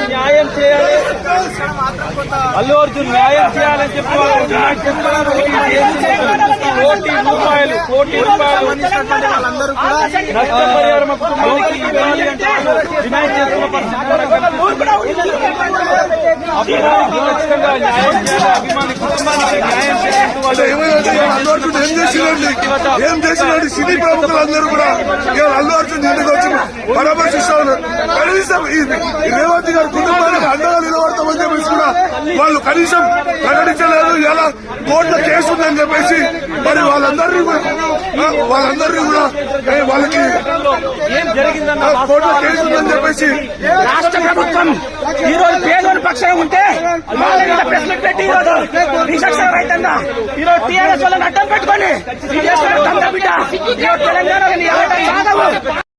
న్యాయం చేయాలి, అల్లు అర్జున్ న్యాయం చేయాలని చెప్పి కోటి రూపాయలు నష్టపరిహారం కుటుంబానికి ఇవ్వాలి అంటే డిమాండ్ చేస్తున్న అభిమానికి ఖచ్చితంగా న్యాయం చేయాలి, అభిమాని కుటుంబానికి న్యాయం ఏం చేసినట్టు సినీ ప్రముఖులందరూ కూడా అల్లు అర్జున్ ఇంటికి వచ్చి పరామర్శిస్తా ఉన్నారు. కనీసం ఈ రేవంత్ గారి కుటుంబానికి అండగా నిలబడతామని చెప్పేసి కూడా వాళ్ళు కనీసం ప్రకటించలేదు. ఇలా కోర్టులో కేసు ఉందని చెప్పేసి మరి వాళ్ళందరినీ కూడా వాళ్ళకి కోర్టులో కేసు ఉందని చెప్పేసి రాష్ట్ర ప్రభుత్వం ఈ రోజు పేదోని పక్షంగా ఉంటే ప్రెస్ మీట్ పెట్టి ఈరోజు నిశక్షర రైతంగా ఈరోజు టీఆర్ఎస్ వాళ్ళని అడ్డం పెట్టుకొని తెలంగాణ